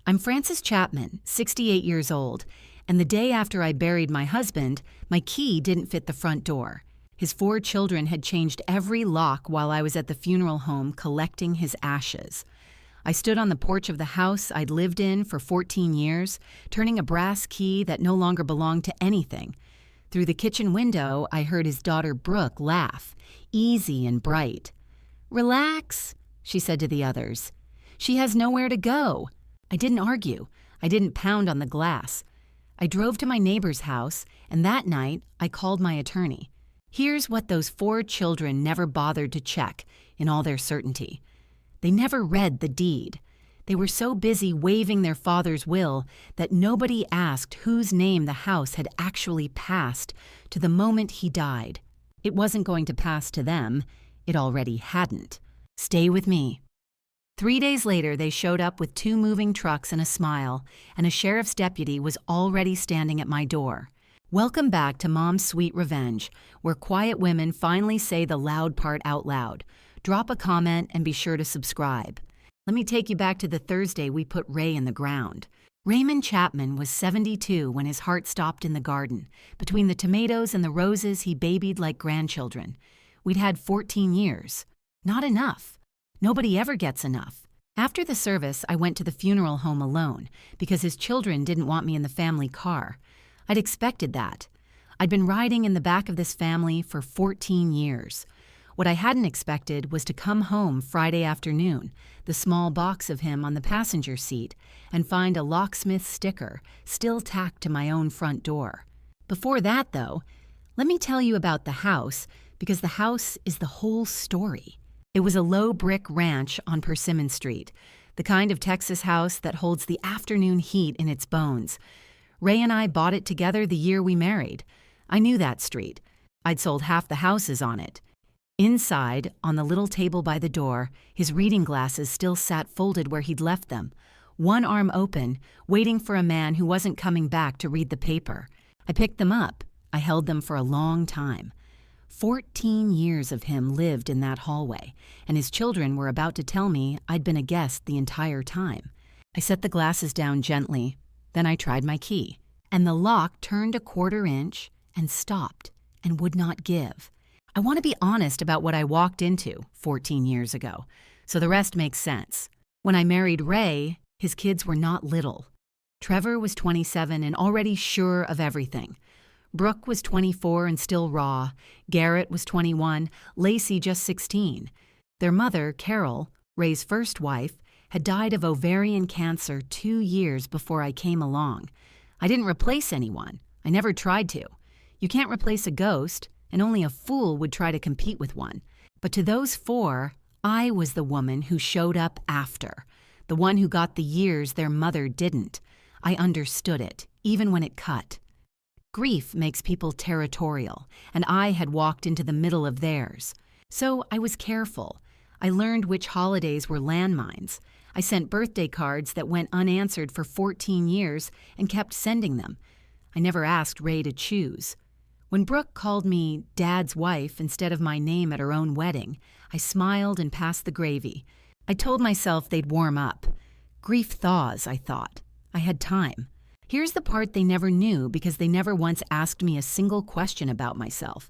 I'm Frances Chapman, 68 years old, and the day after I buried my husband, my key didn't fit the front door. His 4 children had changed every lock while I was at the funeral home collecting his ashes. I stood on the porch of the house I'd lived in for 14 years, turning a brass key that no longer belonged to anything. Through the kitchen window, I heard his daughter Brooke laugh, easy and bright. "Relax," she said to the others. "She has nowhere to go." I didn't argue. I didn't pound on the glass. I drove to my neighbor's house, and that night I called my attorney. Here's what those 4 children never bothered to check, in all their certainty. They never read the deed. They were so busy waiving their father's will that nobody asked whose name the house had actually passed to the moment he died. It wasn't going to pass to them. It already hadn't. Stay with me. 3 days later, they showed up with 2 moving trucks and a smile, and a sheriff's deputy was already standing at my door. Welcome back to Mom's Sweet Revenge, where quiet women finally say the loud part out loud. Drop a comment and be sure to subscribe. Let me take you back to the Thursday we put Ray in the ground. Raymond Chapman was 72 when his heart stopped in the garden. Between the tomatoes and the roses, he babied like grandchildren. We'd had 14 years. Not enough. Nobody ever gets enough. After the service, I went to the funeral home alone because his children didn't want me in the family car. I'd expected that. I'd been riding in the back of this family for 14 years. What I hadn't expected was to come home Friday afternoon, the small box of him on the passenger seat, and find a locksmith sticker still tacked to my own front door. Before that, though, let me tell you about the house, because the house is the whole story. It was a low brick ranch on Persimmon Street, the kind of Texas house that holds the afternoon heat in its bones. Ray and I bought it together the year we married. I knew that street. I'd sold half the houses on it. Inside, on the little table by the door, his reading glasses still sat folded where he'd left them, one arm open, waiting for a man who wasn't coming back to read the paper. I picked them up. I held them for a long time. 14 years of him lived in that hallway, and his children were about to tell me I'd been a guest the entire time. I set the glasses down gently, then I tried my key, and the lock turned a 1/4 inch and stopped and would not give. I want to be honest about what I walked into 14 years ago, so the rest makes sense. When I married Ray, his kids were not little. Trevor was 27 and already sure of everything. Brooke was 24 and still raw. Garrett was 21, Lacey just 16. Their mother, Carol, Ray's first wife, had died of ovarian cancer 2 years before I came along. I didn't replace anyone. I never tried to. You can't replace a ghost, and only a fool would try to compete with one. But to those 4, I was the woman who showed up after, the one who got the years their mother didn't. I understood it, even when it cut. Grief makes people territorial, and I had walked into the middle of theirs. So I was careful. I learned which holidays were landmines. I sent birthday cards that went unanswered for 14 years and kept sending them. I never asked Ray to choose. When Brooke called me Dad's wife instead of my name at her own wedding, I smiled and passed the gravy. I told myself they'd warm up. Grief thaws, I thought. I had time. Here's the part they never knew because they never once asked me a single question about myself.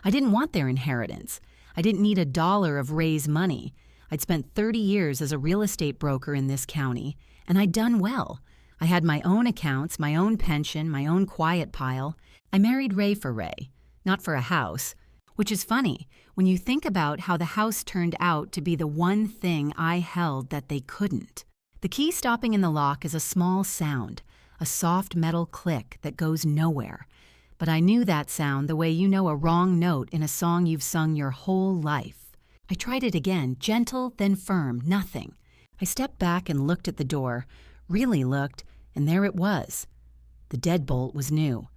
I didn't want their inheritance. I didn't need $1 of Ray's money. I'd spent 30 years as a real estate broker in this county, and I'd done well. I had my own accounts, my own pension, my own quiet pile. I married Ray for Ray, not for a house, which is funny when you think about how the house turned out to be the one thing I held that they couldn't. The key stopping in the lock is a small sound, a soft metal click that goes nowhere. But I knew that sound the way you know a wrong note in a song you've sung your whole life. I tried it again, gentle, then firm, nothing. I stepped back and looked at the door, really looked, and there it was. The deadbolt was new.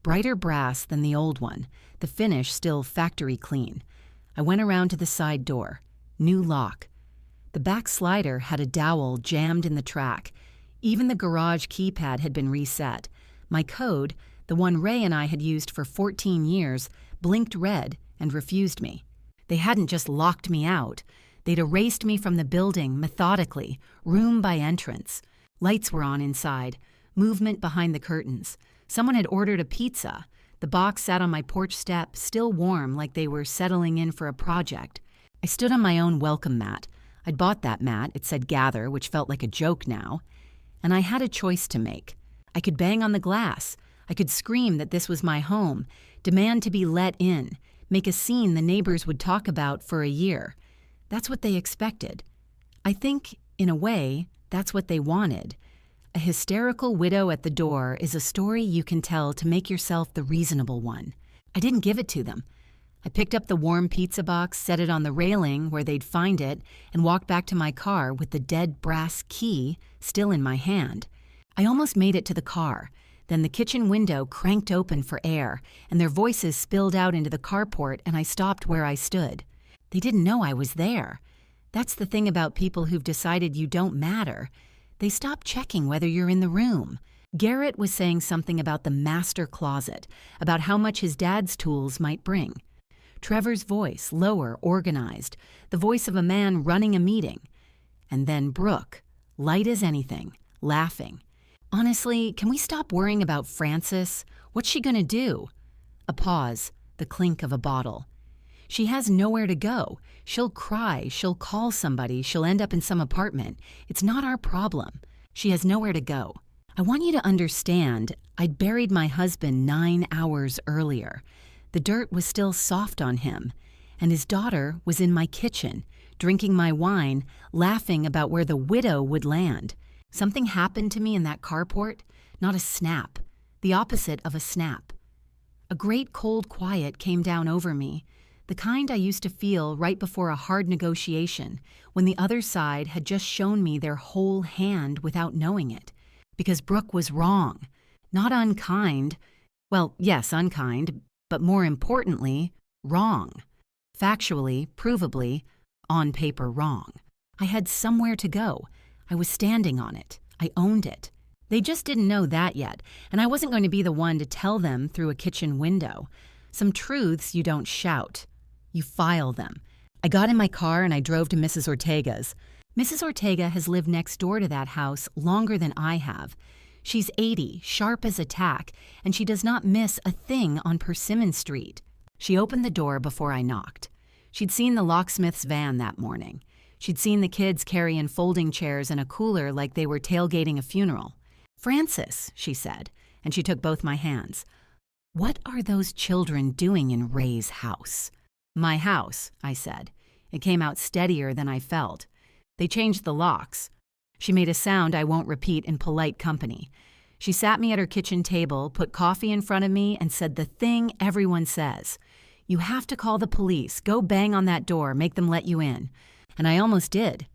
Brighter brass than the old one, the finish still factory clean. I went around to the side door. New lock. The back slider had a dowel jammed in the track. Even the garage keypad had been reset. My code, the one Ray and I had used for 14 years, blinked red and refused me. They hadn't just locked me out. They'd erased me from the building methodically, room by entrance. Lights were on inside, movement behind the curtains. Someone had ordered a pizza. The box sat on my porch step, still warm like they were settling in for a project. I stood on my own welcome mat. I'd bought that mat, it said gather, which felt like a joke now. And I had a choice to make. I could bang on the glass. I could scream that this was my home, demand to be let in, make a scene the neighbors would talk about for a year. That's what they expected. I think, in a way, that's what they wanted. A hysterical widow at the door is a story you can tell to make yourself the reasonable one. I didn't give it to them. I picked up the warm pizza box, set it on the railing where they'd find it, and walked back to my car with the dead brass key still in my hand. I almost made it to the car. Then the kitchen window cranked open for air, and their voices spilled out into the carport, and I stopped where I stood. They didn't know I was there. That's the thing about people who've decided you don't matter. They stop checking whether you're in the room. Garrett was saying something about the master closet, about how much his dad's tools might bring. Trevor's voice, lower, organized, the voice of a man running a meeting. And then Brooke, light as anything, laughing. Honestly, can we stop worrying about Frances? What's she gonna do? A pause, the clink of a bottle. She has nowhere to go. She'll cry, she'll call somebody, she'll end up in some apartment. It's not our problem. She has nowhere to go. I want you to understand, I'd buried my husband 9 hours earlier. The dirt was still soft on him, and his daughter was in my kitchen, drinking my wine, laughing about where the widow would land. Something happened to me in that carport, not a snap, the opposite of a snap. A great cold quiet came down over me, the kind I used to feel right before a hard negotiation, when the other side had just shown me their whole hand without knowing it. Because Brooke was wrong, not unkind, well, yes, unkind, but more importantly, wrong. Factually, provably, on paper wrong. I had somewhere to go. I was standing on it. I owned it. They just didn't know that yet, and I wasn't going to be the one to tell them through a kitchen window. Some truths you don't shout. You file them. I got in my car and I drove to Mrs. Ortega's. Mrs. Ortega has lived next door to that house longer than I have. She's 80, sharp as a tack, and she does not miss a thing on Persimmon Street. She opened the door before I knocked. She'd seen the locksmith's van that morning. She'd seen the kids carrying folding chairs and a cooler like they were tailgating a funeral. "Frances," she said, and she took both my hands. "What are those children doing in Ray's house?" "My house," I said. It came out steadier than I felt. "They changed the locks." She made a sound I won't repeat in polite company. She sat me at her kitchen table, put coffee in front of me, and said the thing everyone says. "You have to call the police. Go bang on that door. Make them let you in." And I almost did.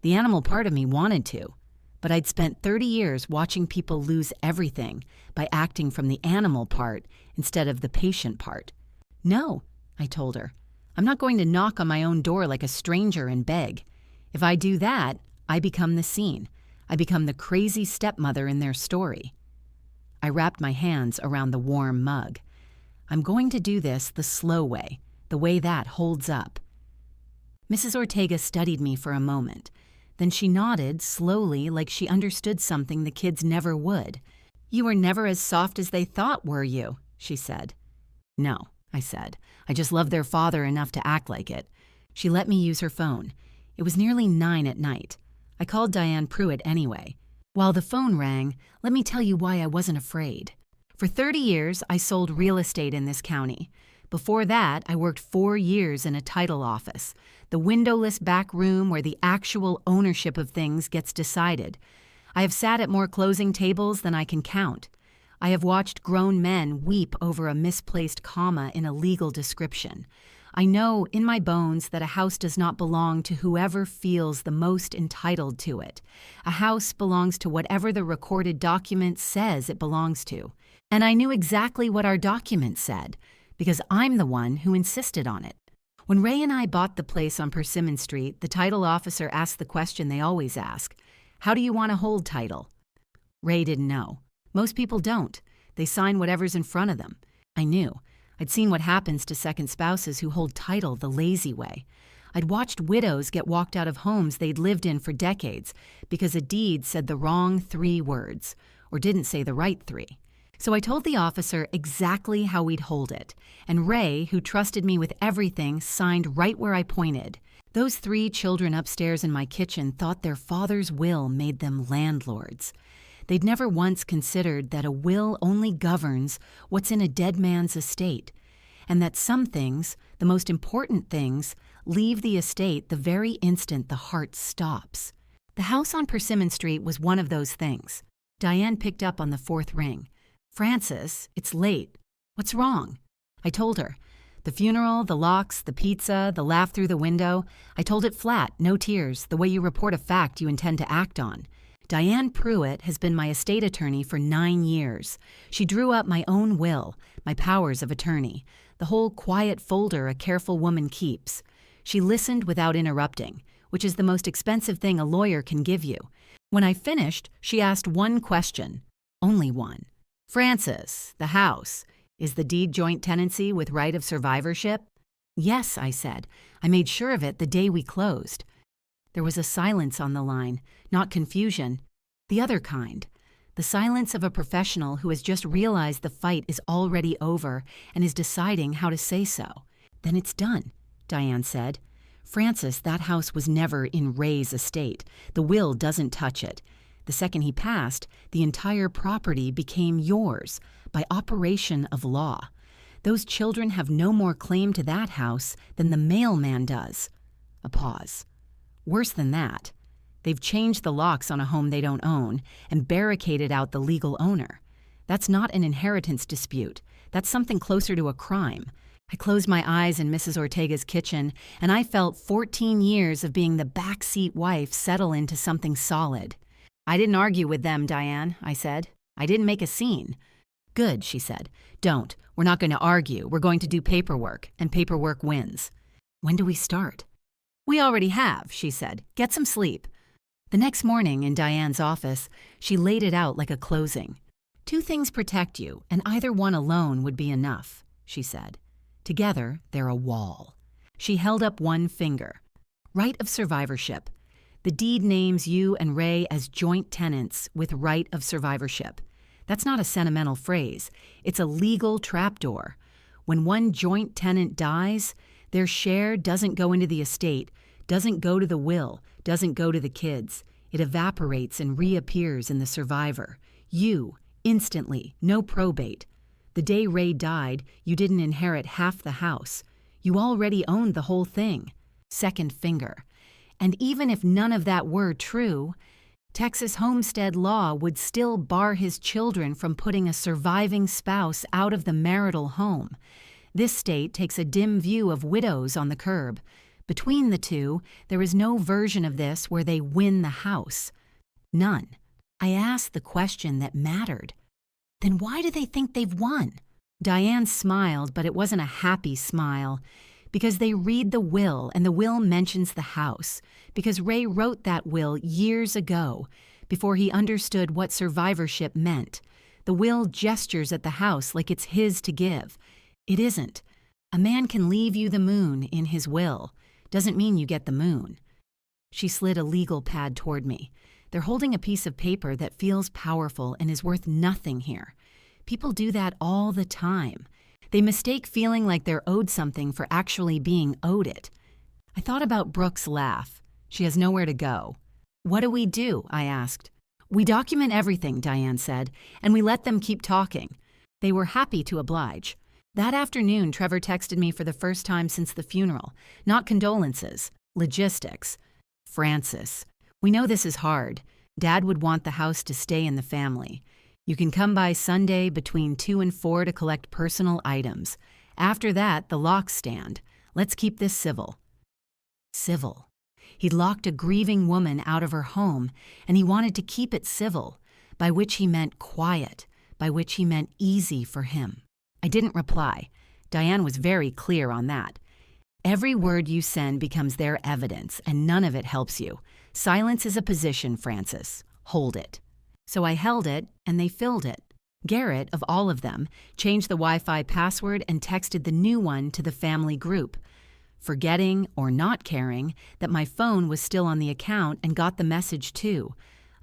The animal part of me wanted to. But I'd spent 30 years watching people lose everything by acting from the animal part instead of the patient part. "No," I told her. "I'm not going to knock on my own door like a stranger and beg. If I do that, I become the scene. I become the crazy stepmother in their story." I wrapped my hands around the warm mug. I'm going to do this the slow way, the way that holds up. Mrs. Ortega studied me for a moment. Then she nodded, slowly, like she understood something the kids never would. "You were never as soft as they thought, were you?" she said. "No," I said. "I just love their father enough to act like it." She let me use her phone. It was nearly 9 at night. I called Diane Pruitt anyway. While the phone rang, let me tell you why I wasn't afraid. For 30 years, I sold real estate in this county. Before that, I worked 4 years in a title office, the windowless back room where the actual ownership of things gets decided. I have sat at more closing tables than I can count. I have watched grown men weep over a misplaced comma in a legal description. I know in my bones that a house does not belong to whoever feels the most entitled to it. A house belongs to whatever the recorded document says it belongs to. And I knew exactly what our document said, because I'm the one who insisted on it. When Ray and I bought the place on Persimmon Street, the title officer asked the question they always ask: "How do you want to hold title?" Ray didn't know. Most people don't. They sign whatever's in front of them. I knew. I'd seen what happens to second spouses who hold title the lazy way. I'd watched widows get walked out of homes they'd lived in for decades because a deed said the wrong 3 words, or didn't say the right 3. So I told the officer exactly how we'd hold it, and Ray, who trusted me with everything, signed right where I pointed. Those 3 children upstairs in my kitchen thought their father's will made them landlords. They'd never once considered that a will only governs what's in a dead man's estate, and that some things, the most important things, leave the estate the very instant the heart stops. The house on Persimmon Street was one of those things. Diane picked up on the 4th ring. "Frances, it's late. What's wrong?" I told her. The funeral, the locks, the pizza, the laugh through the window. I told it flat, no tears, the way you report a fact you intend to act on. Diane Pruitt has been my estate attorney for 9 years. She drew up my own will, my powers of attorney, the whole quiet folder a careful woman keeps. She listened without interrupting, which is the most expensive thing a lawyer can give you. When I finished, she asked one question, only one. "Frances, the house, is the deed joint tenancy with right of survivorship?" "Yes," I said. "I made sure of it the day we closed." There was a silence on the line, not confusion, the other kind. The silence of a professional who has just realized the fight is already over and is deciding how to say so. "Then it's done," Diane said. "Frances, that house was never in Ray's estate. The will doesn't touch it. The second he passed, the entire property became yours by operation of law. Those children have no more claim to that house than the mailman does." A pause. "Worse than that. They've changed the locks on a home they don't own and barricaded out the legal owner. That's not an inheritance dispute. That's something closer to a crime." I closed my eyes in Mrs. Ortega's kitchen, and I felt 14 years of being the backseat wife settle into something solid. "I didn't argue with them, Diane," I said. "I didn't make a scene." "Good," she said. "Don't. We're not going to argue. We're going to do paperwork, and paperwork wins." "When do we start?" "We already have," she said. "Get some sleep." The next morning, in Diane's office, she laid it out like a closing. "2 things protect you, and either one alone would be enough," she said. "Together, they're a wall." She held up one finger. "Right of survivorship. The deed names you and Ray as joint tenants with right of survivorship. That's not a sentimental phrase. It's a legal trapdoor. When one joint tenant dies, their share doesn't go into the estate, doesn't go to the will, doesn't go to the kids. It evaporates and reappears in the survivor. You, instantly, no probate. The day Ray died, you didn't inherit half the house. You already owned the whole thing." Second finger. "And even if none of that were true, Texas homestead law would still bar his children from putting a surviving spouse out of the marital home. This state takes a dim view of widows on the curb. Between the two, there is no version of this where they win the house. None." I asked the question that mattered. "Then why do they think they've won?" Diane smiled, but it wasn't a happy smile. "Because they read the will, and the will mentions the house. Because Ray wrote that will years ago, before he understood what survivorship meant. The will gestures at the house like it's his to give. It isn't. A man can leave you the moon in his will. Doesn't mean you get the moon." She slid a legal pad toward me. "They're holding a piece of paper that feels powerful and is worth nothing here. People do that all the time. They mistake feeling like they're owed something for actually being owed it." I thought about Brooke's laugh. She has nowhere to go. "What do?" I asked. "We document everything," Diane said, "and we let them keep talking." They were happy to oblige. That afternoon, Trevor texted me for the first time since the funeral. Not condolences. Logistics. "Frances, we know this is hard. Dad would want the house to stay in the family. You can come by Sunday between 2 and 4 to collect personal items. After that, the locks stand. Let's keep this civil." Civil. He'd locked a grieving woman out of her home, and he wanted to keep it civil, by which he meant quiet, by which he meant easy for him. I didn't reply. Diane was very clear on that. "Every word you send becomes their evidence, and none of it helps you. Silence is a position, Frances. Hold it." So I held it, and they filled it. Garrett, of all of them, changed the Wi-Fi password and texted the new one to the family group. forgetting or not caring that my phone was still on the account and got the message too.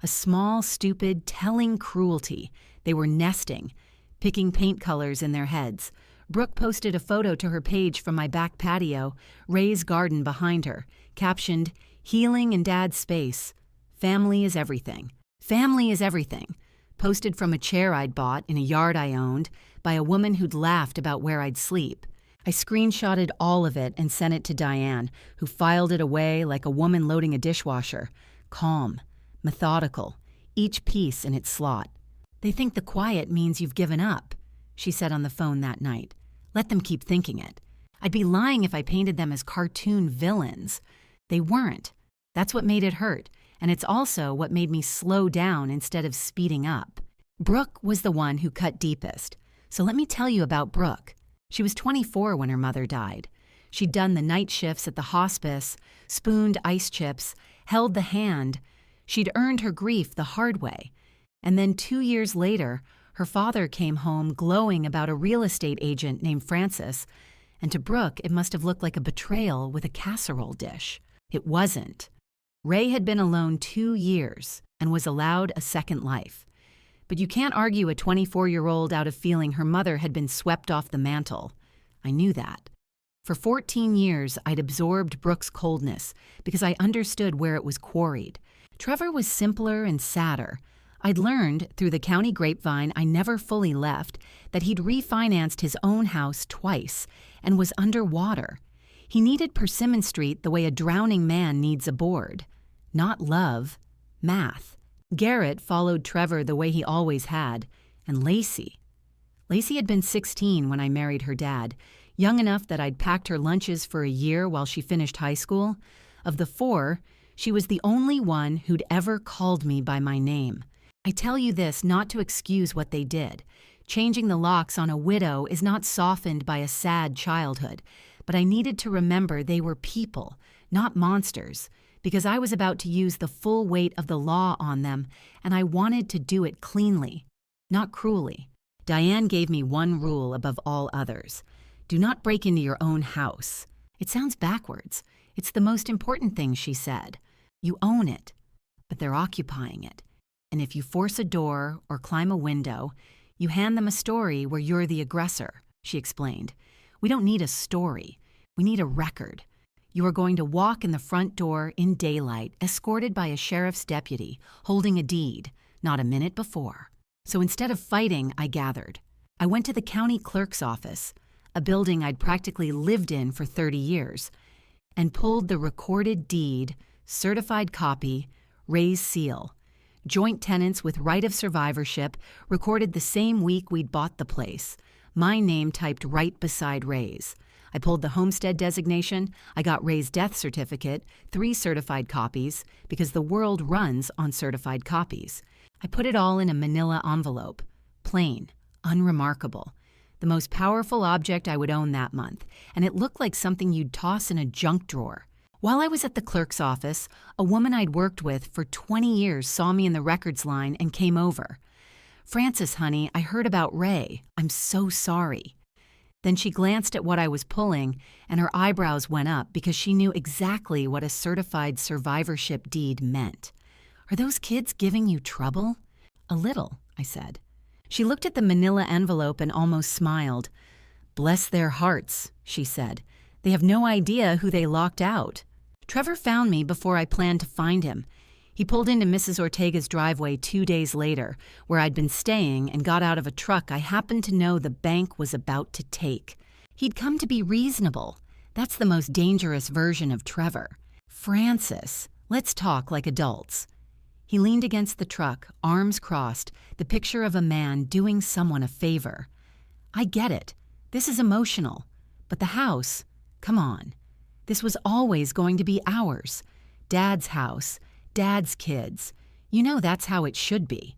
A small, stupid, telling cruelty. They were nesting, picking paint colors in their heads. Brooke posted a photo to her page from my back patio, Ray's garden behind her, captioned, "Healing in Dad's space. Family is everything. Family is everything." Posted from a chair I'd bought in a yard I owned by a woman who'd laughed about where I'd sleep. I screenshotted all of it and sent it to Diane, who filed it away like a woman loading a dishwasher. Calm, methodical, each piece in its slot. "They think the quiet means you've given up," she said on the phone that night. "Let them keep thinking it. I'd be lying if I painted them as cartoon villains. They weren't. That's what made it hurt, and it's also what made me slow down instead of speeding up." Brooke was the one who cut deepest. So let me tell you about Brooke. She was 24 when her mother died. She'd done the night shifts at the hospice, spooned ice chips, held the hand. She'd earned her grief the hard way. And then 2 years later, her father came home glowing about a real estate agent named Francis, and to Brooke it must have looked like a betrayal with a casserole dish. It wasn't. Ray had been alone 2 years and was allowed a second life. But you can't argue a 24-year-old out of feeling her mother had been swept off the mantle. I knew that. For 14 years, I'd absorbed Brooke's coldness because I understood where it was quarried. Trevor was simpler and sadder. I'd learned, through the county grapevine I never fully left, that he'd refinanced his own house twice and was underwater. He needed Persimmon Street the way a drowning man needs a board. Not love, math. Garrett followed Trevor the way he always had, and Lacey. Lacey had been 16 when I married her dad, young enough that I'd packed her lunches for a year while she finished high school. Of the 4, she was the only one who'd ever called me by my name. I tell you this not to excuse what they did. Changing the locks on a widow is not softened by a sad childhood, but I needed to remember they were people, not monsters, because I was about to use the full weight of the law on them, and I wanted to do it cleanly, not cruelly. Diane gave me one rule above all others. Do not break into your own house. It sounds backwards. It's the most important thing, she said. You own it, but they're occupying it. And if you force a door or climb a window, you hand them a story where you're the aggressor, she explained. We don't need a story. We need a record. You are going to walk in the front door in daylight, escorted by a sheriff's deputy, holding a deed, not a minute before. So instead of fighting, I gathered. I went to the county clerk's office, a building I'd practically lived in for 30 years, and pulled the recorded deed, certified copy, Ray's seal. Joint tenants with right of survivorship, recorded the same week we'd bought the place. My name typed right beside Ray's. I pulled the homestead designation, I got Ray's death certificate, 3 certified copies, because the world runs on certified copies. I put it all in a manila envelope. Plain, unremarkable. The most powerful object I would own that month, and it looked like something you'd toss in a junk drawer. While I was at the clerk's office, a woman I'd worked with for 20 years saw me in the records line and came over. "Francis, honey, I heard about Ray. I'm so sorry." Then she glanced at what I was pulling, and her eyebrows went up because she knew exactly what a certified survivorship deed meant. "Are those kids giving you trouble?" "A little," I said. She looked at the manila envelope and almost smiled. "Bless their hearts," she said. "They have no idea who they locked out." Trevor found me before I planned to find him. He pulled into Mrs. Ortega's driveway 2 days later, where I'd been staying, and got out of a truck I happened to know the bank was about to take. He'd come to be reasonable. That's the most dangerous version of Trevor. "Francis, let's talk like adults." He leaned against the truck, arms crossed, the picture of a man doing someone a favor. "I get it. This is emotional. But the house, come on. This was always going to be ours. Dad's house, Dad's kids. You know that's how it should be.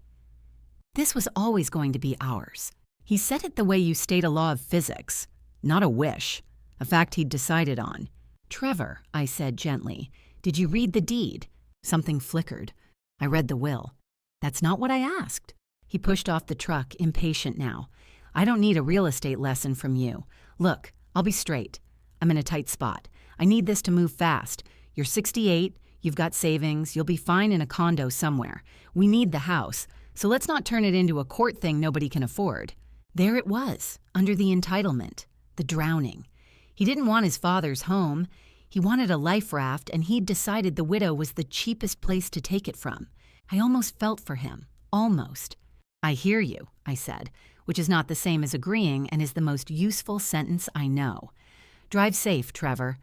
This was always going to be ours." He said it the way you state a law of physics, not a wish, a fact he'd decided on. "Trevor," I said gently, "did you read the deed?" Something flickered. I read the will. "That's not what I asked." He pushed off the truck, impatient now. "I don't need a real estate lesson from you. Look, I'll be straight. I'm in a tight spot. I need this to move fast. You're 68, you've got savings, you'll be fine in a condo somewhere. We need the house, so let's not turn it into a court thing nobody can afford." There it was, under the entitlement, the drowning. He didn't want his father's home. He wanted a life raft, and he'd decided the widow was the cheapest place to take it from. I almost felt for him. Almost. "I hear you," I said, which is not the same as agreeing and is the most useful sentence I know. "Drive safe, Trevor."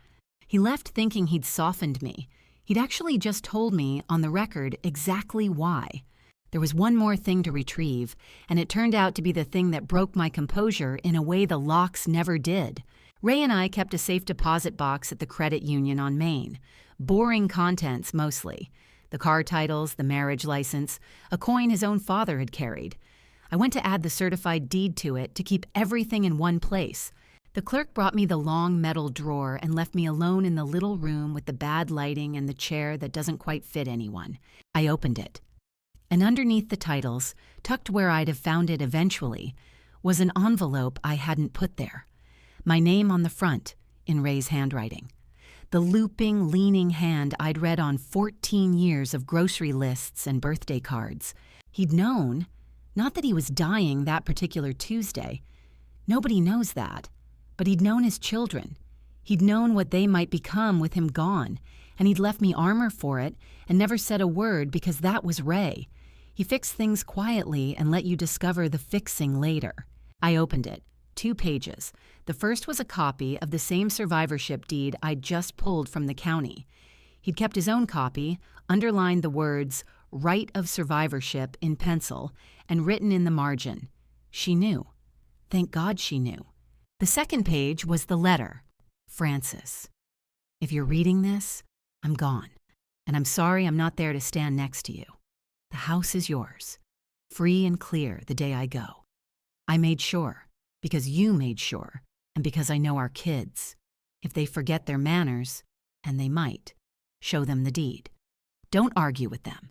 He left thinking he'd softened me. He'd actually just told me, on the record, exactly why. There was one more thing to retrieve, and it turned out to be the thing that broke my composure in a way the locks never did. Ray and I kept a safe deposit box at the credit union on Main. Boring contents, mostly. The car titles, the marriage license, a coin his own father had carried. I went to add the certified deed to it to keep everything in one place. The clerk brought me the long metal drawer and left me alone in the little room with the bad lighting and the chair that doesn't quite fit anyone. I opened it. And underneath the titles, tucked where I'd have found it eventually, was an envelope I hadn't put there. My name on the front, in Ray's handwriting. The looping, leaning hand I'd read on 14 years of grocery lists and birthday cards. He'd known, not that he was dying that particular Tuesday. Nobody knows that. But he'd known his children. He'd known what they might become with him gone, and he'd left me armor for it and never said a word because that was Ray. He fixed things quietly and let you discover the fixing later. I opened it. 2 pages. The first was a copy of the same survivorship deed I'd just pulled from the county. He'd kept his own copy, underlined the words, "Right of survivorship" in pencil, and written in the margin. She knew. Thank God she knew. The second page was the letter. "Francis, if you're reading this, I'm gone, and I'm sorry I'm not there to stand next to you. The house is yours, free and clear the day I go. I made sure, because you made sure, and because I know our kids. If they forget their manners, and they might, show them the deed. Don't argue with them.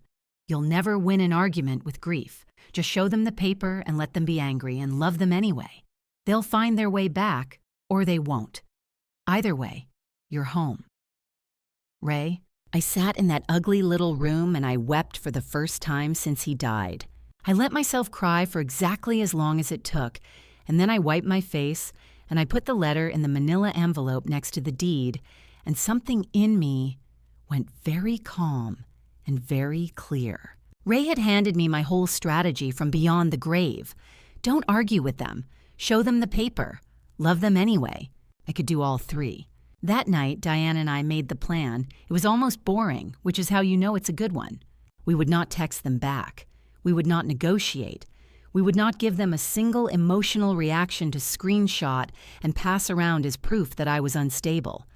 You'll never win an argument with grief. Just show them the paper and let them be angry and love them anyway. They'll find their way back, or they won't. Either way, you're home." Ray, I sat in that ugly little room and I wept for the first time since he died. I let myself cry for exactly as long as it took, and then I wiped my face and I put the letter in the manila envelope next to the deed, and something in me went very calm and very clear. Ray had handed me my whole strategy from beyond the grave. Don't argue with them. Show them the paper. Love them anyway. I could do all 3. That night, Diane and I made the plan. It was almost boring, which is how you know it's a good one. We would not text them back. We would not negotiate. We would not give them a single emotional reaction to screenshot and pass around as proof that I was unstable.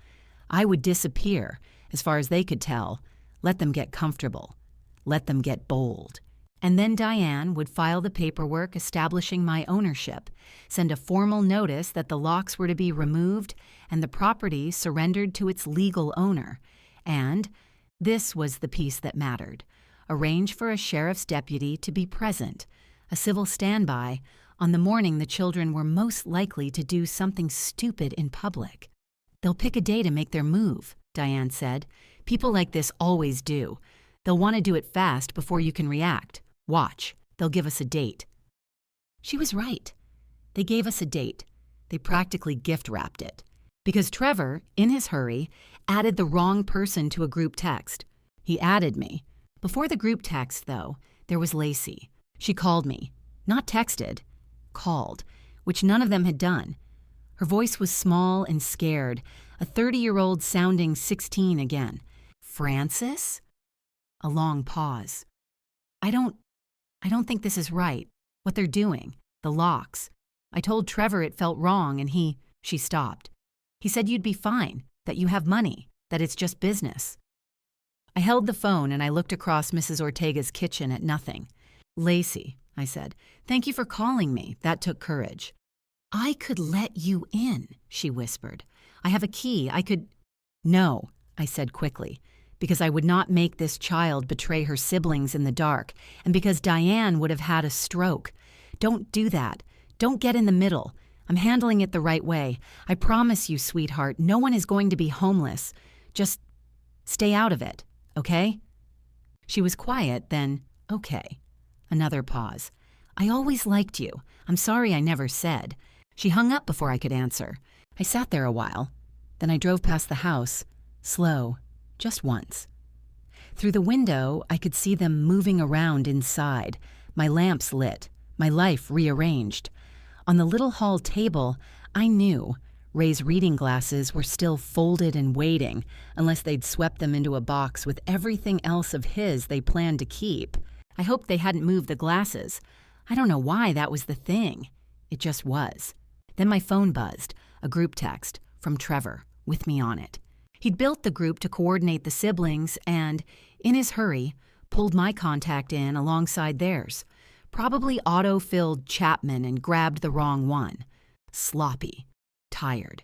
I would disappear, as far as they could tell. Let them get comfortable. Let them get bold. And then Diane would file the paperwork establishing my ownership, send a formal notice that the locks were to be removed and the property surrendered to its legal owner. And this was the piece that mattered: arrange for a sheriff's deputy to be present, a civil standby, on the morning the children were most likely to do something stupid in public. "They'll pick a day to make their move," Diane said. "People like this always do. They'll want to do it fast before you can react. Watch, they'll give us a date." She was right. They gave us a date. They practically gift-wrapped it. Because Trevor, in his hurry, added the wrong person to a group text. He added me. Before the group text, though, there was Lacey. She called me. Not texted. Called, which none of them had done. Her voice was small and scared, a 30-year-old sounding 16 again. "Francis?" A long pause. I don't think this is right. What they're doing. The locks. I told Trevor it felt wrong and she stopped. He said you'd be fine, that you have money, that it's just business. I held the phone and I looked across Mrs. Ortega's kitchen at nothing. "Lacey," I said, "thank you for calling me. That took courage." "I could let you in," she whispered. "I have a key. I could—" "No," I said quickly, because I would not make this child betray her siblings in the dark, and because Diane would have had a stroke. "Don't do that. Don't get in the middle. I'm handling it the right way. I promise you, sweetheart, no one is going to be homeless. Just stay out of it, okay? She was quiet, then, okay. Another pause. I always liked you. I'm sorry I never said. She hung up before I could answer. I sat there a while. Then I drove past the house, slow, just once. Through the window, I could see them moving around inside, my lamps lit, my life rearranged. On the little hall table, I knew Ray's reading glasses were still folded and waiting, unless they'd swept them into a box with everything else of his they planned to keep. I hoped they hadn't moved the glasses. I don't know why that was the thing. It just was. Then my phone buzzed, a group text from Trevor, with me on it. He'd built the group to coordinate the siblings and, in his hurry, pulled my contact in alongside theirs. Probably auto-filled Chapman and grabbed the wrong one. Sloppy. Tired.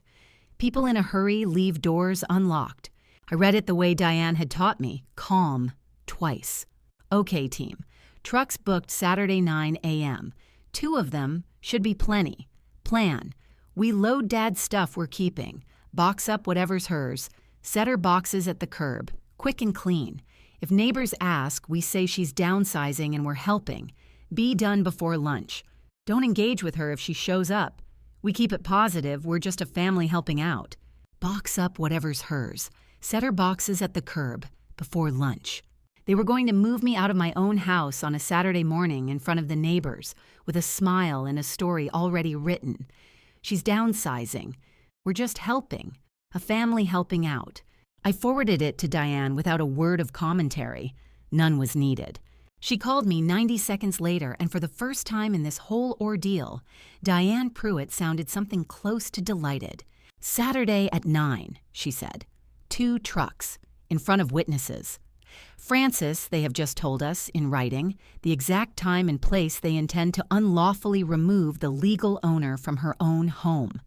People in a hurry leave doors unlocked. I read it the way Diane had taught me, calm, twice. Okay, team. Trucks booked Saturday 9 a.m. 2 of them should be plenty. Plan. We load Dad's stuff we're keeping. Box up whatever's hers. Set her boxes at the curb. Quick and clean. If neighbors ask, we say she's downsizing and we're helping. Be done before lunch. Don't engage with her if she shows up. We keep it positive, we're just a family helping out. Box up whatever's hers. Set her boxes at the curb, before lunch. They were going to move me out of my own house on a Saturday morning in front of the neighbors, with a smile and a story already written. She's downsizing. We're just helping. A family helping out. I forwarded it to Diane without a word of commentary. None was needed. She called me 90 seconds later, and for the first time in this whole ordeal, Diane Pruitt sounded something close to delighted. Saturday at 9, she said. 2 trucks, in front of witnesses. Frances, they have just told us, in writing, the exact time and place they intend to unlawfully remove the legal owner from her own home.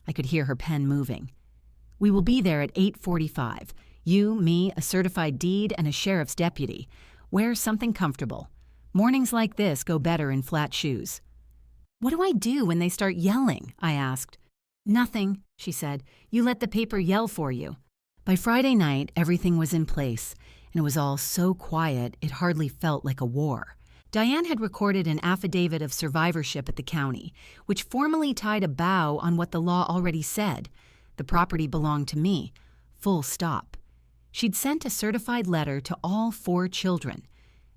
I could hear her pen moving. We will be there at 8:45. You, me, a certified deed, and a sheriff's deputy. Wear something comfortable. Mornings like this go better in flat shoes. What do I do when they start yelling? I asked. Nothing, she said. You let the paper yell for you. By Friday night, everything was in place, and it was all so quiet it hardly felt like a war. Diane had recorded an affidavit of survivorship at the county, which formally tied a bow on what the law already said. The property belonged to me. Full stop. She'd sent a certified letter to all 4 children.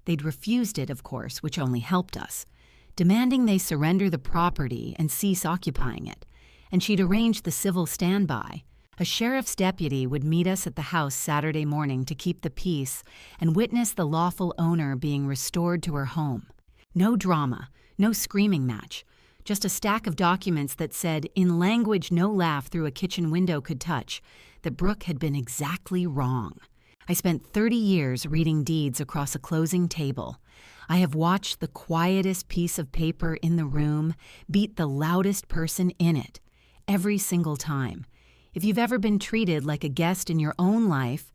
They'd refused it, of course, which only helped us, demanding they surrender the property and cease occupying it. And she'd arranged the civil standby. A sheriff's deputy would meet us at the house Saturday morning to keep the peace and witness the lawful owner being restored to her home. No drama, no screaming match, just a stack of documents that said, in language no laugh through a kitchen window could touch, that Brooke had been exactly wrong. I spent 30 years reading deeds across a closing table. I have watched the quietest piece of paper in the room beat the loudest person in it, every single time. If you've ever been treated like a guest in your own life,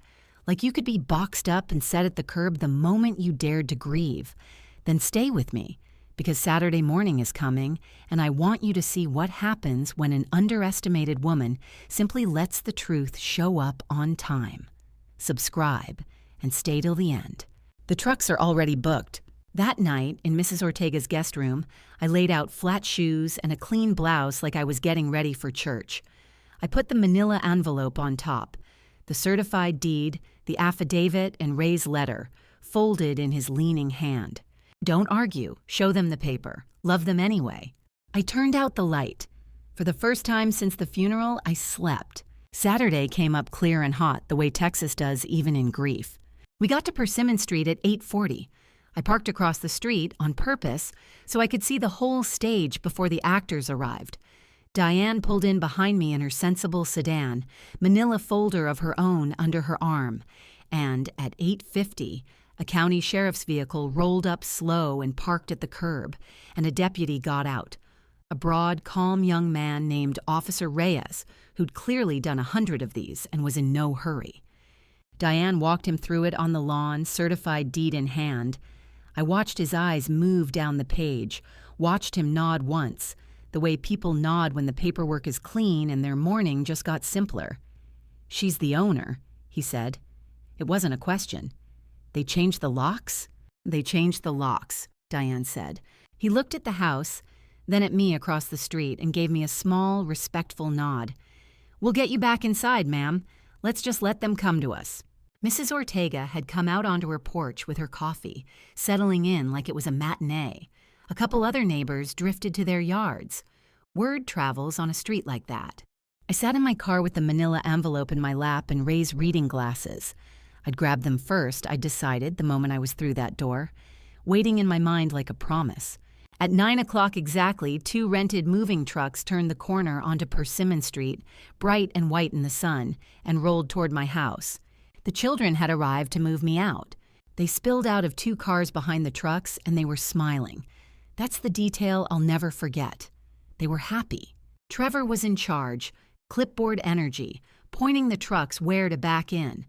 like you could be boxed up and set at the curb the moment you dared to grieve, then stay with me, because Saturday morning is coming, and I want you to see what happens when an underestimated woman simply lets the truth show up on time. Subscribe, and stay till the end. The trucks are already booked. That night, in Mrs. Ortega's guest room, I laid out flat shoes and a clean blouse like I was getting ready for church. I put the manila envelope on top, the certified deed, the affidavit, and Ray's letter, folded in his leaning hand. Don't argue. Show them the paper. Love them anyway. I turned out the light. For the first time since the funeral, I slept. Saturday came up clear and hot, the way Texas does even in grief. We got to Persimmon Street at 8:40. I parked across the street on purpose so I could see the whole stage before the actors arrived. Diane pulled in behind me in her sensible sedan, manila folder of her own under her arm, and at 8:50, a county sheriff's vehicle rolled up slow and parked at the curb, and a deputy got out. A broad, calm young man named Officer Reyes, who'd clearly done 100 of these and was in no hurry. Diane walked him through it on the lawn, certified deed in hand. I watched his eyes move down the page, watched him nod once, the way people nod when the paperwork is clean and their morning just got simpler. "She's the owner," he said. It wasn't a question. "They changed the locks?" "They changed the locks," Diane said. He looked at the house, then at me across the street, and gave me a small, respectful nod. "We'll get you back inside, ma'am. Let's just let them come to us." Mrs. Ortega had come out onto her porch with her coffee, settling in like it was a matinee. A couple other neighbors drifted to their yards. Word travels on a street like that. I sat in my car with the manila envelope in my lap and Ray's reading glasses. I'd grab them first, I decided, the moment I was through that door, waiting in my mind like a promise. At 9 o'clock exactly, 2 rented moving trucks turned the corner onto Persimmon Street, bright and white in the sun, and rolled toward my house. The children had arrived to move me out. They spilled out of 2 cars behind the trucks, and they were smiling. That's the detail I'll never forget. They were happy. Trevor was in charge, clipboard energy, pointing the trucks where to back in.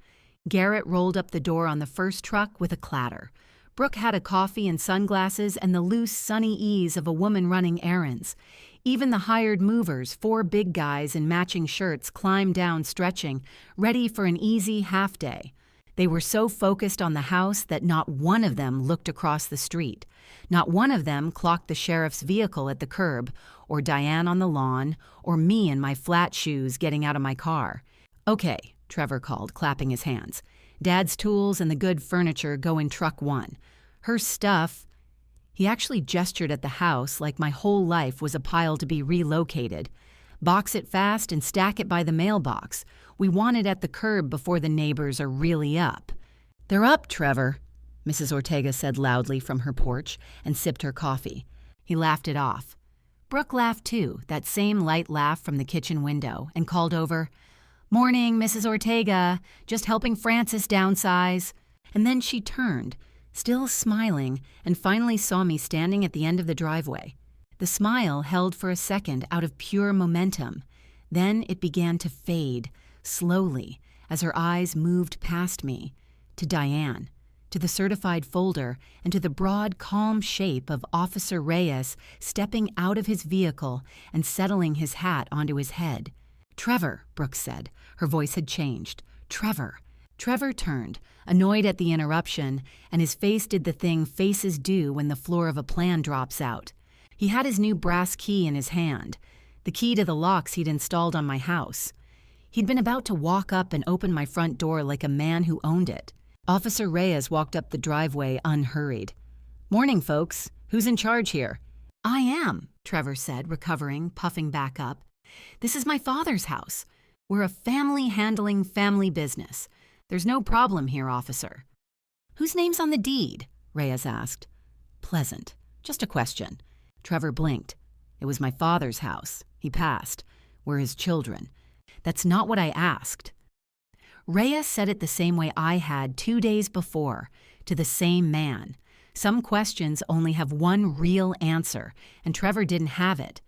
Garrett rolled up the door on the first truck with a clatter. Brooke had a coffee and sunglasses and the loose, sunny ease of a woman running errands. Even the hired movers, 4 big guys in matching shirts, climbed down stretching, ready for an easy half-day. They were so focused on the house that not one of them looked across the street. Not one of them clocked the sheriff's vehicle at the curb, or Diane on the lawn, or me in my flat shoes getting out of my car. "Okay," Trevor called, clapping his hands. "Dad's tools and the good furniture go in truck 1. Her stuff—" He actually gestured at the house like my whole life was a pile to be relocated. "Box it fast and stack it by the mailbox. We want it at the curb before the neighbors are really up." "They're up, Trevor," Mrs. Ortega said loudly from her porch and sipped her coffee. He laughed it off. Brooke laughed too, that same light laugh from the kitchen window, and called over, "Morning, Mrs. Ortega. Just helping Francis downsize." And then she turned, still smiling, and finally saw me standing at the end of the driveway. The smile held for a second out of pure momentum. Then it began to fade, slowly, as her eyes moved past me, to Diane, to the certified folder, and to the broad, calm shape of Officer Reyes stepping out of his vehicle and settling his hat onto his head. "Trevor," Brooke said. Her voice had changed. "Trevor." Trevor turned, annoyed at the interruption, and his face did the thing faces do when the floor of a plan drops out. He had his new brass key in his hand, the key to the locks he'd installed on my house. He'd been about to walk up and open my front door like a man who owned it. Officer Reyes walked up the driveway unhurried. "Morning, folks. Who's in charge here?" "I am," Trevor said, recovering, puffing back up. "This is my father's house. We're a family handling family business. There's no problem here, officer." "Whose name's on the deed?" Reyes asked. "Pleasant. Just a question." Trevor blinked. "It was my father's house. He passed. We're his children." "That's not what I asked." Reyes said it the same way I had 2 days before, to the same man. Some questions only have one real answer, and Trevor didn't have it.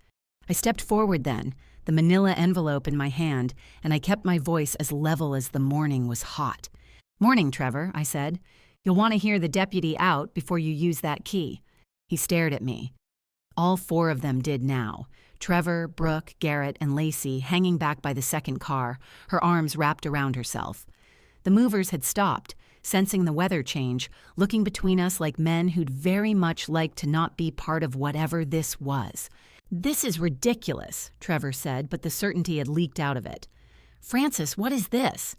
I stepped forward then, the manila envelope in my hand, and I kept my voice as level as the morning was hot. "Morning, Trevor," I said. "You'll want to hear the deputy out before you use that key." He stared at me. All 4 of them did now. Trevor, Brooke, Garrett, and Lacey hanging back by the second car, her arms wrapped around herself. The movers had stopped, sensing the weather change, looking between us like men who'd very much like to not be part of whatever this was. "This is ridiculous," Trevor said, but the certainty had leaked out of it. "Francis, what is this?"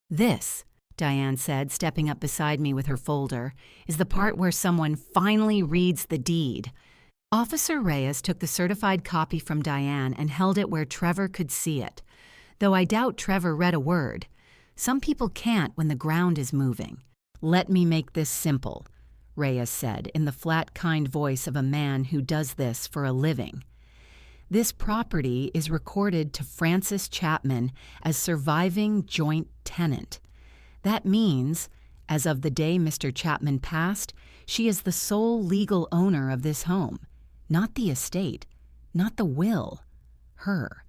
"This," Diane said, stepping up beside me with her folder, "is the part where someone finally reads the deed." Officer Reyes took the certified copy from Diane and held it where Trevor could see it, though I doubt Trevor read a word. Some people can't when the ground is moving. "Let me make this simple," Reyes said in the flat, kind voice of a man who does this for a living. "This property is recorded to Francis Chapman as surviving joint tenant. That means, as of the day Mr. Chapman passed, she is the sole legal owner of this home. Not the estate, not the will, her."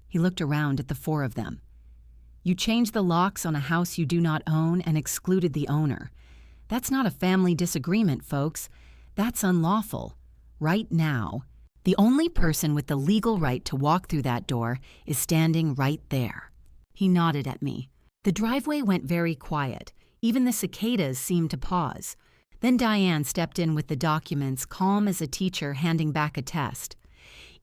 He looked around at the 4 of them. "You change the locks on a house you do not own and excluded the owner. That's not a family disagreement, folks. That's unlawful. Right now, The only person with the legal right to walk through that door is standing right there." He nodded at me. The driveway went very quiet. Even the cicadas seemed to pause. Then Diane stepped in with the documents, calm as a teacher handing back a test.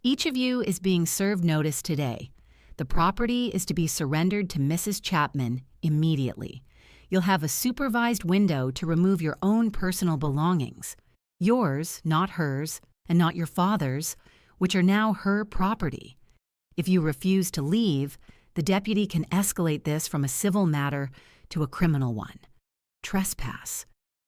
"Each of you is being served notice today. The property is to be surrendered to Mrs. Chapman immediately. You'll have a supervised window to remove your own personal belongings. Yours, not hers, and not your father's, which are now her property. If you refuse to leave, the deputy can escalate this from a civil matter to a criminal one. Trespass.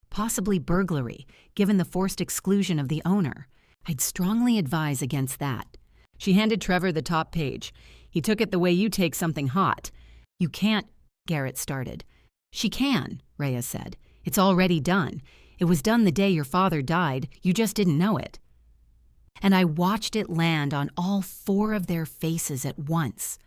Possibly burglary, given the forced exclusion of the owner. I'd strongly advise against that." She handed Trevor the top page. He took it the way you take something hot. "You can't," Garrett started. "She can," Rhea said. "It's already done. It was done the day your father died. You just didn't know it." And I watched it land on all four of their faces at once.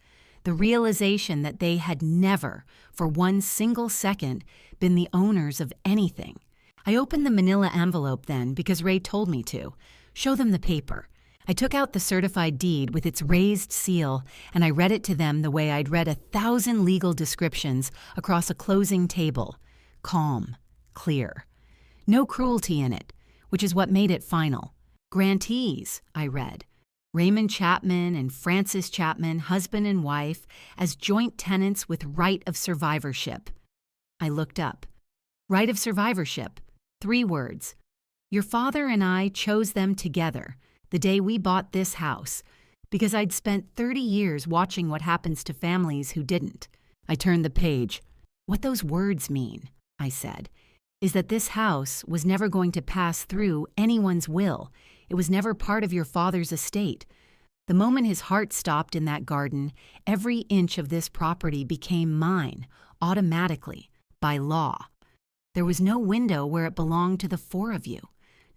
The realization that they had never, for one single second, been the owners of anything. I opened the manila envelope then because Ray told me to. "Show them the paper." I took out the certified deed with its raised seal, and I read it to them the way I'd read 1,000 legal descriptions across a closing table. Calm, clear. No cruelty in it, which is what made it final. "Grantees," I read. "Raymond Chapman and Frances Chapman, husband and wife, as joint tenants with right of survivorship." I looked up. Right of survivorship. 3 words. "Your father and I chose them together the day we bought this house, because I'd spent 30 years watching what happens to families who didn't." I turned the page. "What those words mean," I said, "is that this house was never going to pass through anyone's will. It was never part of your father's estate. The moment his heart stopped in that garden, every inch of this property became mine, automatically, by law. There was no window where it belonged to the 4 of you.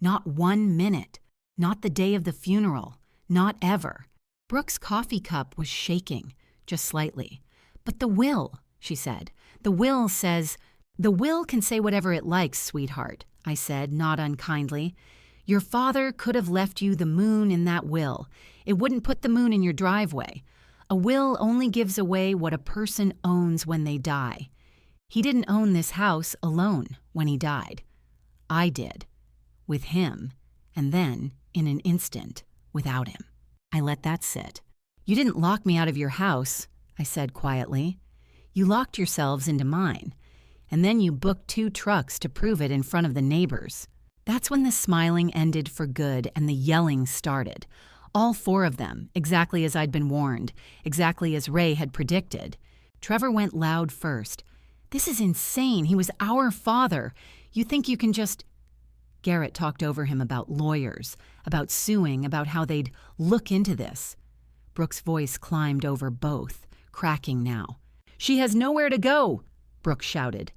Not 1 minute. Not the day of the funeral. Not ever." Brooke's coffee cup was shaking, just slightly. "But the will," she said. "The will says—" "The will can say whatever it likes, sweetheart," I said, not unkindly. "Your father could have left you the moon in that will. It wouldn't put the moon in your driveway. A will only gives away what a person owns when they die. He didn't own this house alone when he died. I did. With him, and then, in an instant, without him." I let that sit. "You didn't lock me out of your house," I said quietly. "You locked yourselves into mine. And then you booked 2 trucks to prove it in front of the neighbors." That's when the smiling ended for good and the yelling started. All 4 of them, exactly as I'd been warned, exactly as Ray had predicted. Trevor went loud first. "This is insane. He was our father. You think you can just—" Garrett talked over him about lawyers, about suing, about how they'd look into this. Brooke's voice climbed over both, cracking now. "She has nowhere to go," Brooke shouted.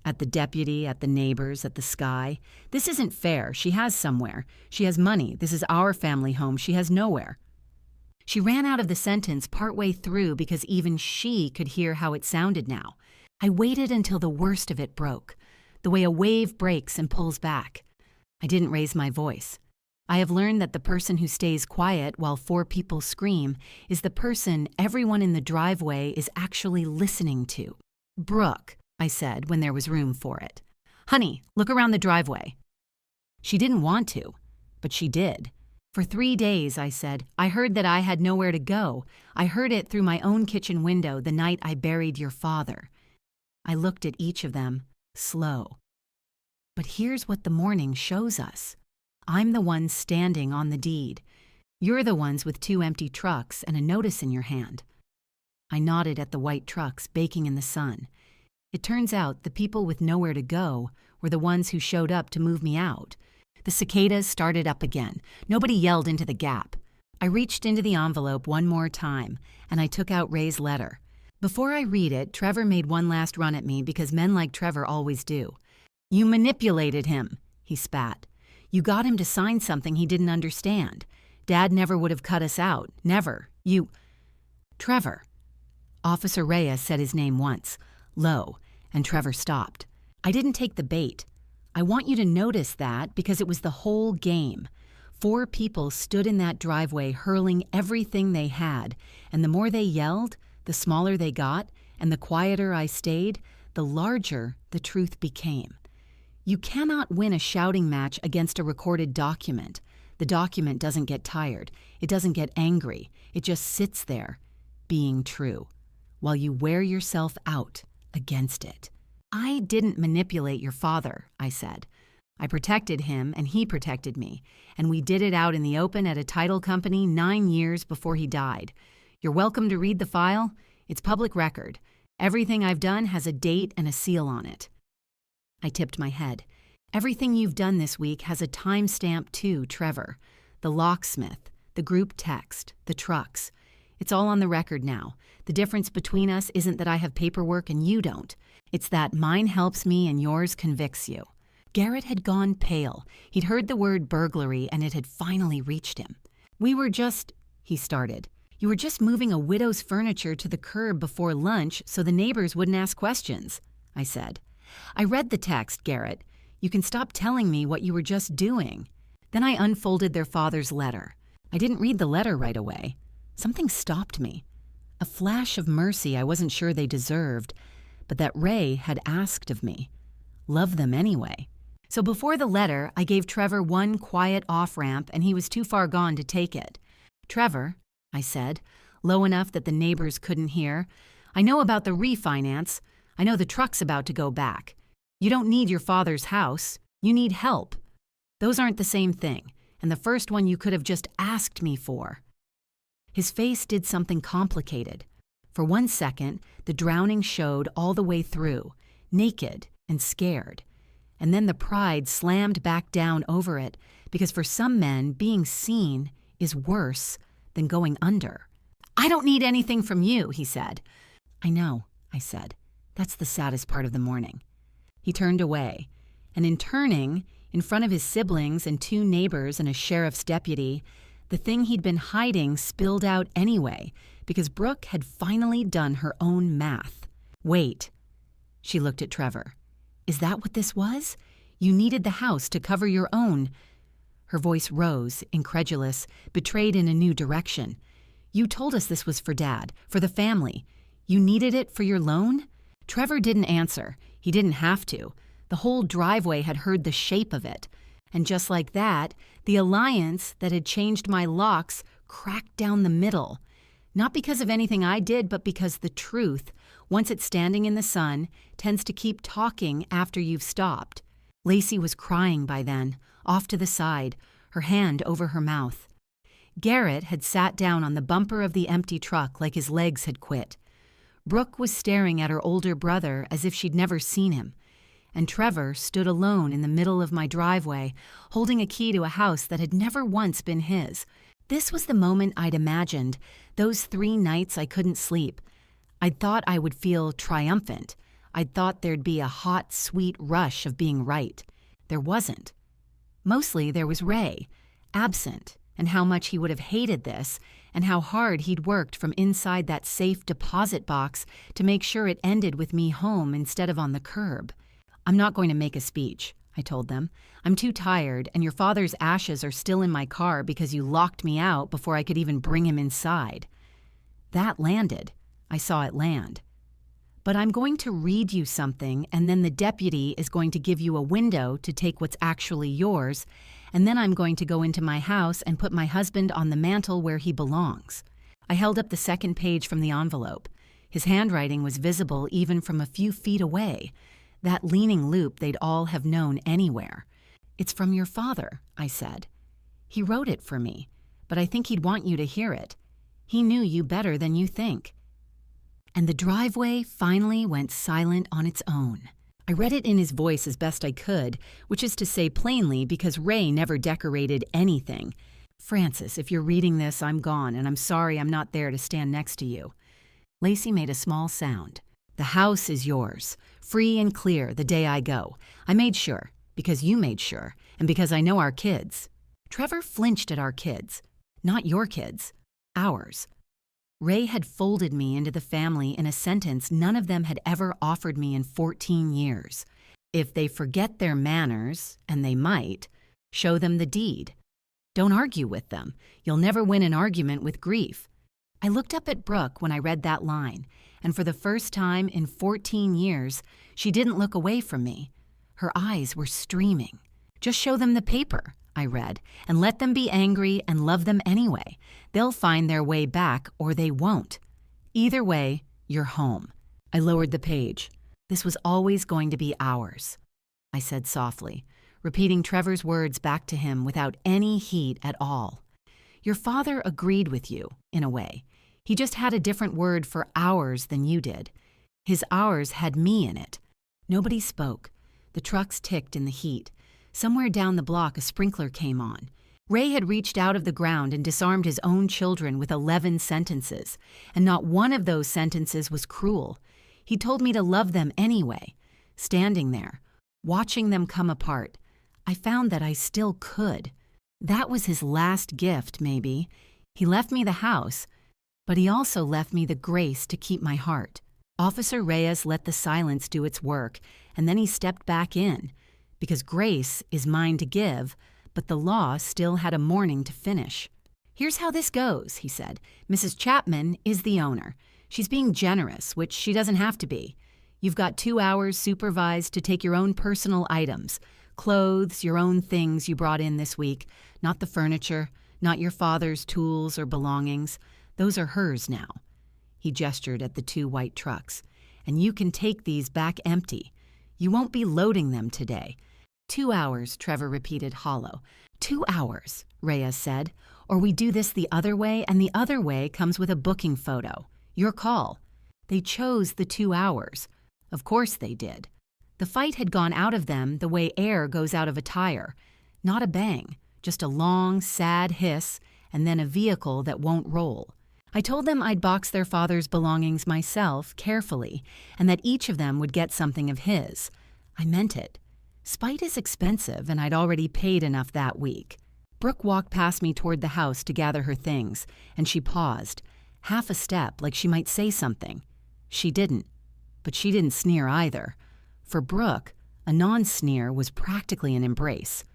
At the deputy, at the neighbors, at the sky. "This isn't fair. She has somewhere. She has money. This is our family home. She has nowhere." She ran out of the sentence partway through because even she could hear how it sounded now. I waited until the worst of it broke, the way a wave breaks and pulls back. I didn't raise my voice. I have learned that the person who stays quiet while 4 people scream is the person everyone in the driveway is actually listening to. "Brooke," I said when there was room for it. "Honey, look around the driveway." She didn't want to, but she did. "For 3 days," I said, "I heard that I had nowhere to go. I heard it through my own kitchen window the night I buried your father." I looked at each of them, slow. "But here's what the morning shows us. I'm the one standing on the deed. You're the ones with 2 empty trucks and a notice in your hand." I nodded at the white trucks baking in the sun. It turns out the people with nowhere to go were the ones who showed up to move me out. The cicadas started up again. Nobody yelled into the gap. I reached into the envelope one more time, and I took out Ray's letter. Before I read it, Trevor made one last run at me because men like Trevor always do. "You manipulated him," he spat. "You got him to sign something he didn't understand. Dad never would have cut us out. Never. You—" "Trevor." Officer Reyes said his name once, low, and Trevor stopped. I didn't take the bait. I want you to notice that because it was the whole game. 4 people stood in that driveway hurling everything they had, and the more they yelled, the smaller they got, and the quieter I stayed, the larger the truth became. You cannot win a shouting match against a recorded document. The document doesn't get tired. It doesn't get angry. It just sits there, being true, while you wear yourself out against it. I didn't manipulate your father, I said. I protected him and he protected me, and we did it out in the open at a title company 9 years before he died. You're welcome to read the file. It's public record. Everything I've done has a date and a seal on it. I tipped my head. Everything you've done this week has a timestamp too, Trevor. The locksmith, the group text, the trucks. It's all on the record now. The difference between us isn't that I have paperwork and you don't. It's that mine helps me and yours convicts you. Garrett had gone pale. He'd heard the word burglary and it had finally reached him. He started. You were just moving a widow's furniture to the curb before lunch so the neighbors wouldn't ask questions, I said. I read the text, Garrett. You can stop telling me what you were just doing. Then I unfolded their father's letter. I didn't read the letter right away. Something stopped me. A flash of mercy I wasn't sure they deserved, but that Ray had asked of me. Love them anyway. So before the letter, I gave Trevor one quiet off-ramp and he was too far gone to take it. Trevor, I said, low enough that the neighbors couldn't hear, I know about the refinance. I know the truck's about to go back. You don't need your father's house. You need help. Those aren't the same thing, and the first one you could have just asked me for. His face did something complicated. For 1 second, the drowning showed all the way through, naked and scared. And then the pride slammed back down over it, because for some men, being seen is worse than going under. I don't need anything from you, he said. I know, I said. That's the saddest part of the morning. He turned away, and in turning, in front of his siblings and 2 neighbors and a sheriff's deputy, the thing he'd been hiding spilled out anyway, because Brooke had finally done her own math. Wait. She looked at Trevor. Is that what this was? You needed the house to cover your own. Her voice rose, incredulous, betrayed in a new direction. You told us this was for Dad, for the family. You needed it for your loan? Trevor didn't answer. He didn't have to. The whole driveway had heard the shape of it. And just like that, the alliance that had changed my locks cracked down the middle. Not because of anything I did, but because the truth, once it's standing in the sun, tends to keep talking after you've stopped. Lacey was crying by then, off to the side, her hand over her mouth. Garrett had sat down on the bumper of the empty truck like his legs had quit. Brooke was staring at her older brother as if she'd never seen him. And Trevor stood alone in the middle of my driveway, holding a key to a house that had never once been his. This was the moment I'd imagined, those 3 nights I couldn't sleep. I'd thought I would feel triumphant. I'd thought there'd be a hot, sweet rush of being right. There wasn't. Mostly there was Ray, absent, and how much he would have hated this, and how hard he'd worked from inside that safe deposit box to make sure it ended with me home instead of on the curb. I'm not going to make a speech, I told them. I'm too tired, and your father's ashes are still in my car because you locked me out before I could even bring him inside. That landed. I saw it land. But I'm going to read you something, and then the deputy is going to give you a window to take what's actually yours, and then I'm going to go into my house and put my husband on the mantel where he belongs. I held up the second page from the envelope. His handwriting was visible even from a few feet away. That leaning loop they'd all have known anywhere. It's from your father, I said. He wrote it for me, but I think he'd want you to hear it. He knew you better than you think. And the driveway finally went silent on its own. I read it in his voice as best I could, which is to say plainly because Ray never decorated anything. Francis, if you're reading this, I'm gone, and I'm sorry I'm not there to stand next to you. Lacey made a small sound. The house is yours, free and clear the day I go. I made sure, because you made sure, and because I know our kids. Trevor flinched at our kids. Not your kids. Ours. Ray had folded me into the family in a sentence none of them had ever offered me in 14 years. If they forget their manners, and they might, show them the deed. Don't argue with them. You'll never win an argument with grief. I looked up at Brooke when I read that line, and for the first time in 14 years, she didn't look away from me. Her eyes were streaming. Just show them the paper, I read, and let them be angry and love them anyway. They'll find their way back or they won't. Either way, you're home. I lowered the page. This was always going to be ours, I said softly, repeating Trevor's words back to him without any heat at all. Your father agreed with you, in a way. He just had a different word for ours than you did. His ours had me in it. Nobody spoke. The trucks ticked in the heat. Somewhere down the block, a sprinkler came on. Ray had reached out of the ground and disarmed his own children with 11 sentences, and not one of those sentences was cruel. He told me to love them anyway. Standing there, watching them come apart, I found that I still could. That was his last gift, maybe. He left me the house, but he also left me the grace to keep my heart. Officer Reyes let the silence do its work, and then he stepped back in, because grace is mine to give, but the law still had a morning to finish. Here's how this goes, he said. Mrs. Chapman is the owner. She's being generous, which she doesn't have to be. You've got 2 hours supervised to take your own personal items, clothes, your own things you brought in this week, not the furniture, not your father's tools or belongings. Those are hers now. He gestured at the 2 white trucks. And you can take these back empty. You won't be loading them today. 2 hours, Trevor repeated hollow. 2 hours, Reyes said. Or we do this the other way, and the other way comes with a booking photo. Your call. They chose the 2 hours. Of course they did. The fight had gone out of them the way air goes out of a tire. Not a bang, just a long, sad hiss, and then a vehicle that won't roll. I told them I'd box their father's belongings myself, carefully, and that each of them would get something of his. I meant it. Spite is expensive, and I'd already paid enough that week. Brooke walked past me toward the house to gather her things, and she paused, half a step like she might say something. She didn't, but she didn't sneer either. For Brooke, a non-sneer was practically an embrace.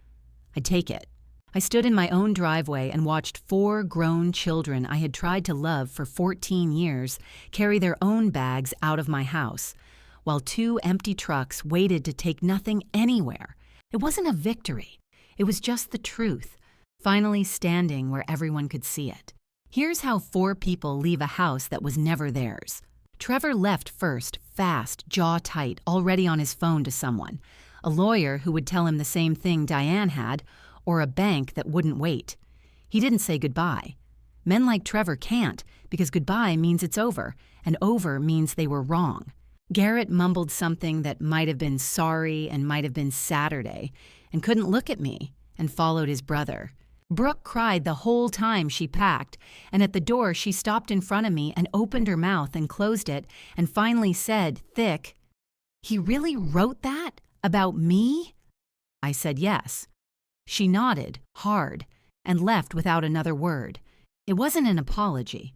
I'd take it. I stood in my own driveway and watched 4 grown children I had tried to love for 14 years carry their own bags out of my house, while 2 empty trucks waited to take nothing anywhere. It wasn't a victory. It was just the truth, finally standing where everyone could see it. Here's how 4 people leave a house that was never theirs. Trevor left first, fast, jaw tight, already on his phone to someone, a lawyer who would tell him the same thing Diane had, or a bank that wouldn't wait. He didn't say goodbye. Men like Trevor can't, because goodbye means it's over, and over means they were wrong. Garrett mumbled something that might have been sorry and might have been Saturday, and couldn't look at me, and followed his brother. Brooke cried the whole time she packed, and at the door she stopped in front of me and opened her mouth and closed it, and finally said, thick, "He really wrote that? About me?" I said yes. She nodded, hard, and left without another word. It wasn't an apology,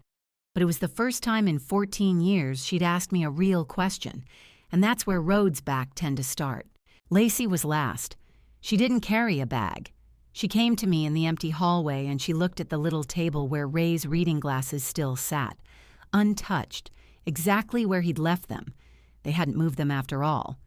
but it was the first time in 14 years she'd asked me a real question, and that's where roads back tend to start. Lacey was last. She didn't carry a bag. She came to me in the empty hallway and she looked at the little table where Ray's reading glasses still sat, untouched, exactly where he'd left them. They hadn't moved them after all.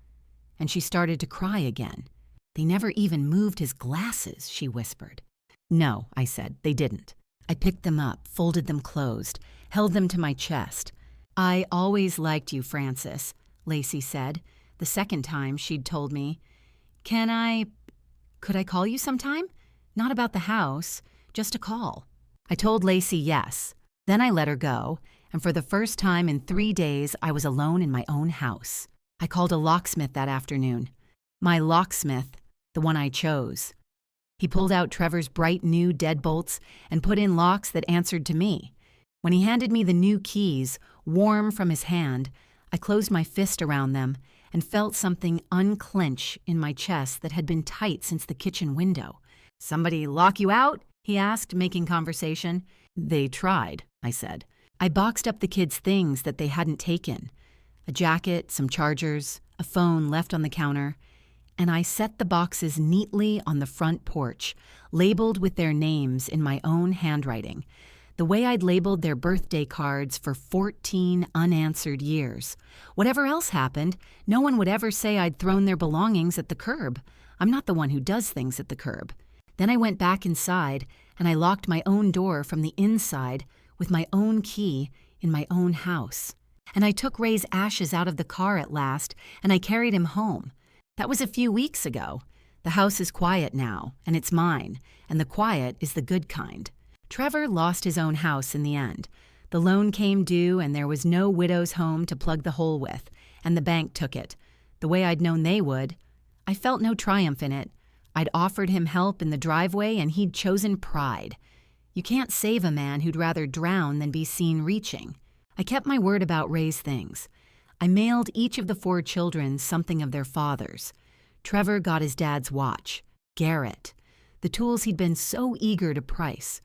And she started to cry again. "They never even moved his glasses," she whispered. "No," I said, "they didn't." I picked them up, folded them closed, held them to my chest. "I always liked you, Francis," Lacey said, the second time she'd told me. Could I call you sometime? Not about the house, just a call." I told Lacey yes. Then I let her go, and for the first time in 3 days, I was alone in my own house. I called a locksmith that afternoon. My locksmith, the one I chose. He pulled out Trevor's bright new deadbolts and put in locks that answered to me. When he handed me the new keys, warm from his hand, I closed my fist around them and felt something unclench in my chest that had been tight since the kitchen window. "Somebody lock you out?" he asked, making conversation. "They tried," I said. I boxed up the kids' things that they hadn't taken. A jacket, some chargers, a phone left on the counter. and I set the boxes neatly on the front porch, labeled with their names in my own handwriting, the way I'd labeled their birthday cards for 14 unanswered years. Whatever else happened, no one would ever say I'd thrown their belongings at the curb. I'm not the one who does things at the curb. Then I went back inside, and I locked my own door from the inside with my own key in my own house. And I took Ray's ashes out of the car at last, and I carried him home. That was a few weeks ago. The house is quiet now, and it's mine, and the quiet is the good kind. Trevor lost his own house in the end. The loan came due, and there was no widow's home to plug the hole with, and the bank took it, the way I'd known they would. I felt no triumph in it. I'd offered him help in the driveway, and he'd chosen pride. You can't save a man who'd rather drown than be seen reaching. I kept my word about Ray's things. I mailed each of the 4 children something of their father's. Trevor got his dad's watch, Garrett, the tools he'd been so eager to price.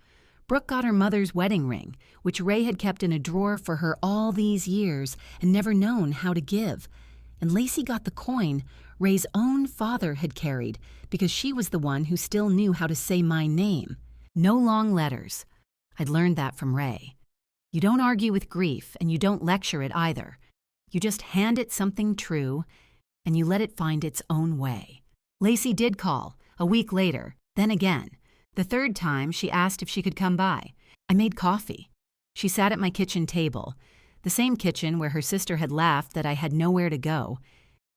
Brooke got her mother's wedding ring, which Ray had kept in a drawer for her all these years and never known how to give. And Lacey got the coin Ray's own father had carried because she was the one who still knew how to say my name. No long letters. I'd learned that from Ray. You don't argue with grief, and you don't lecture it either. You just hand it something true, and you let it find its own way. Lacey did call, a week later, then again. The 3rd time, she asked if she could come by. I made coffee. She sat at my kitchen table, the same kitchen where her sister had laughed that I had nowhere to go,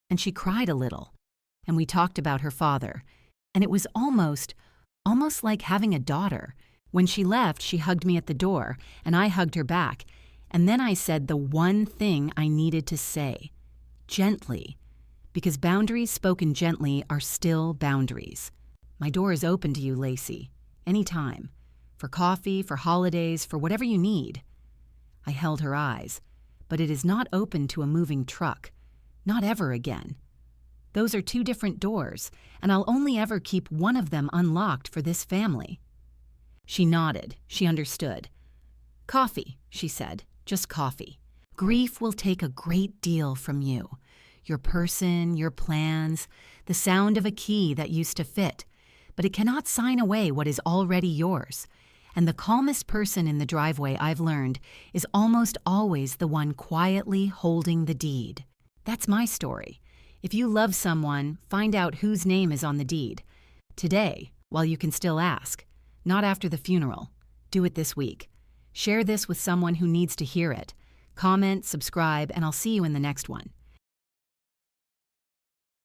and she cried a little, and we talked about her father, and it was almost like having a daughter. When she left, she hugged me at the door, and I hugged her back, and then I said the one thing I needed to say, gently, because boundaries spoken gently are still boundaries. My door is open to you, Lacey, anytime, for coffee, for holidays, for whatever you need. I held her eyes, but it is not open to a moving truck, not ever again. Those are 2 different doors, and I'll only ever keep one of them unlocked for this family. She nodded. She understood. Coffee, she said, just coffee. Grief will take a great deal from you. Your person, your plans, the sound of a key that used to fit, but it cannot sign away what is already yours. And the calmest person in the driveway, I've learned, is almost always the one quietly holding the deed. That's my story. If you love someone, find out whose name is on the deed. Today, while you can still ask. Not after the funeral. Do it this week. Share this with someone who needs to hear it. Comment, subscribe, and I'll see you in the next one.